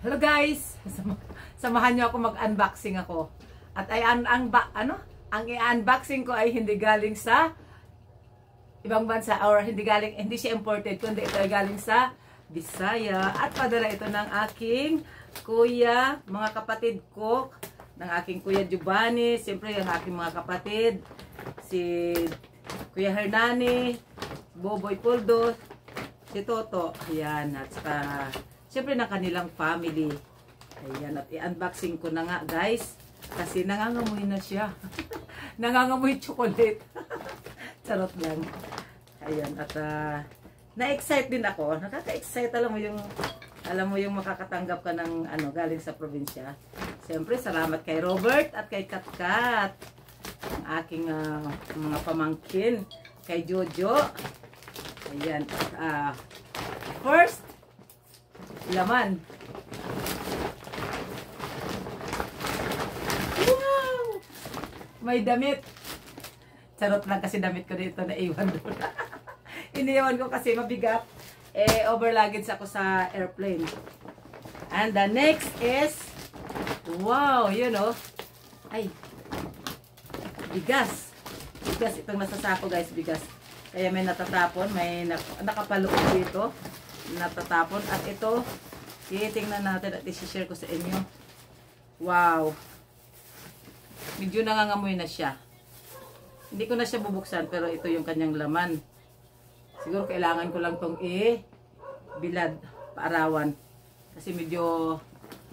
Hello guys! Samahan niyo ako mag-unboxing ako. At ay ang i-unboxing ko ay hindi galing sa ibang bansa or hindi siya imported, kundi ito ay galing sa Bisaya at padala ito ng aking kuya, mga kapatid ko, ng aking kuya Giovanni, siyempre yung aking mga kapatid, si Kuya Hernani, Boboy Puldo, si Toto, ayan, at saka siyempre ng kanilang family. Ayan, at i-unboxing ko na nga guys. Kasi nangangamoy na siya. Nangangamoy chocolate. Charot lang. Ayan, at na-excite din ako. Nakaka-excite, alam mo yung makakatanggap ka ng galing sa probinsya. Siyempre, salamat kay Robert at kay Katkat. Ang aking mga pamangkin. Kay Jojo. Ayan, first, laman. Wow! May damit. Charot lang kasi damit ko dito na iwan doon. Iniwan ko kasi mabigat. Over luggage ako sa airplane. And the next is, wow, ay, bigas. Bigas, itong nasa sako guys, bigas. Kaya may natatapon, may nakapaloob dito. Natatapon. At ito, titingnan natin at i-share ko sa inyo. Wow. Medyo nangangamoy na siya. Hindi ko na siya bubuksan, pero ito yung kanyang laman. Siguro kailangan ko lang tong bilad, paarawan. Kasi medyo,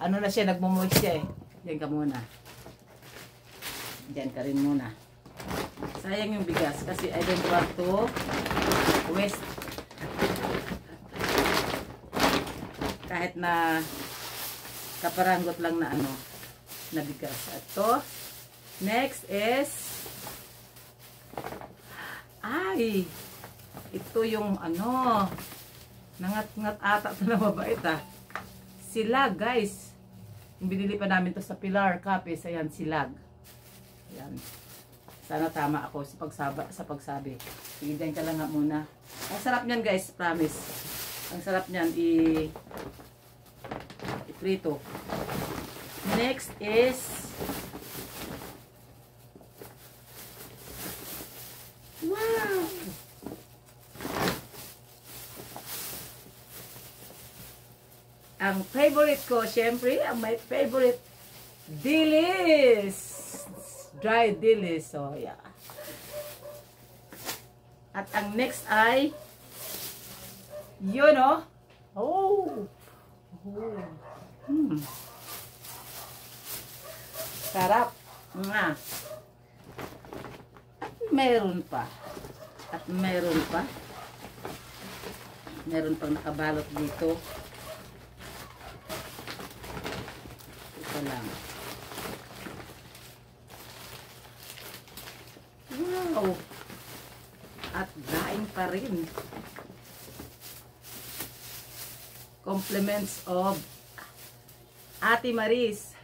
na siya, nagmumoist siya eh. Diyan ka muna. Diyan ka rin muna. Sayang yung bigas kasi I don't want to waste. Kahit na kaparanggot lang na na bigas. At to, next is, ay, ito yung nangat-ngat ata ito na mabait Silag guys. Yung binili pa namin to sa Pilar Capes. Ayan, silag. Ayan. Sana tama ako sa pagsabi. Sige, dyan ka lang nga muna. Ang sarap niyan guys, promise. Ang sarap niyan i-prito. Next is wow! Ang favorite ko, syempre, my favorite dilis. Dry dilis. So, yeah. At ang next ay oh. Sarap. Meron pa. At meron pa. Meron pang nakabalot dito. Ito lang. Wow. At daing pa rin. Compliments of Ate Maris.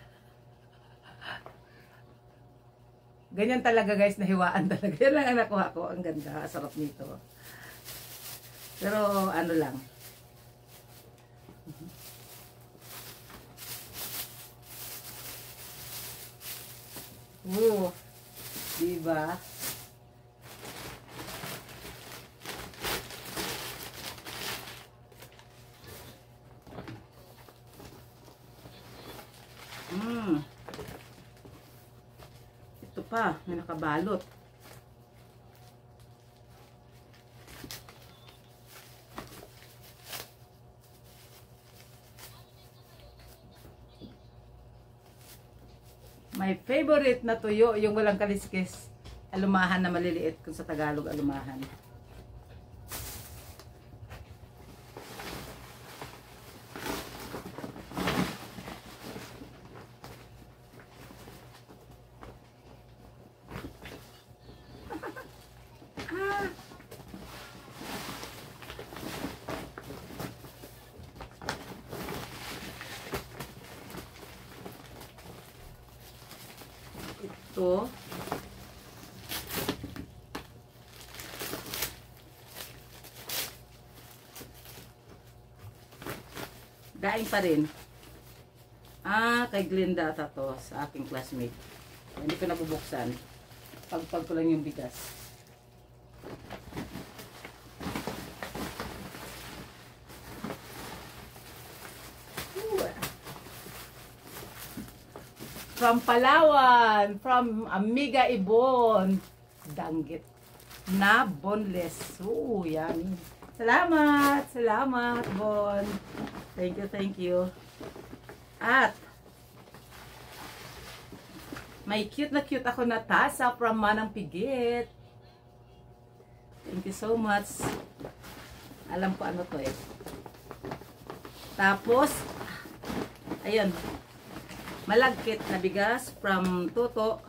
Ganyan talaga guys, nahiwaan talaga. Yan lang ang nakuha ko. Ang ganda, sarap nito. Pero lang. Diba? Ito pa, may nakabalot. My favorite na tuyo, yung walang kaliskis. Alumahan na maliliit, kung sa Tagalog alumahan. Ito daing pa rin. Kay Glenda ata to, sa aking classmate. Hindi ko nabubuksan. Pagpag ko lang yung bigas. From Palawan, from Amiga Ibon, danggit na boneless. Yan. Salamat, salamat, Bon. Thank you, thank you. At may cute na cute ako na tasa from Manang Pigit. Thank you so much. Alam ko ano to eh. Tapos, ayun. Malagkit na bigas from Toto.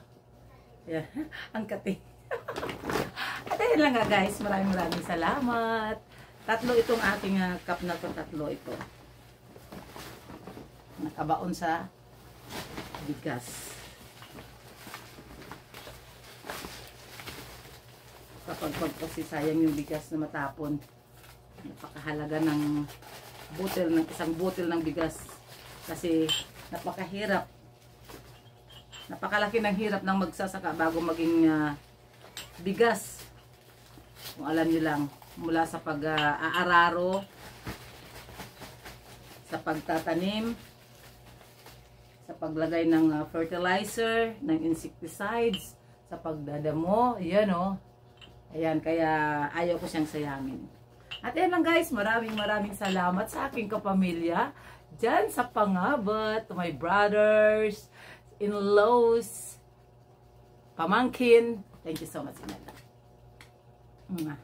Ayan. Ang kati. At ayun lang nga guys. Maraming salamat. Tatlo itong aking cup na to. Tatlo ito. Nakabaon sa bigas. Kapag kasi sayang yung bigas na matapon. Napakahalaga ng isang butil ng bigas. Kasi napakahirap. Napakalaki ng hirap ng magsasaka bago maging bigas. Kung alam nyo lang, mula sa pag-aararo, sa pagtatanim, sa paglagay ng fertilizer, ng insecticides, sa pagdadamo, yan o. Ayan, kaya ayaw ko siyang sayangin. At yan lang guys, maraming salamat sa aking kapamilya dyan sa Pangabat, to my brothers, in-laws, pamangkin. Thank you so much, Inela.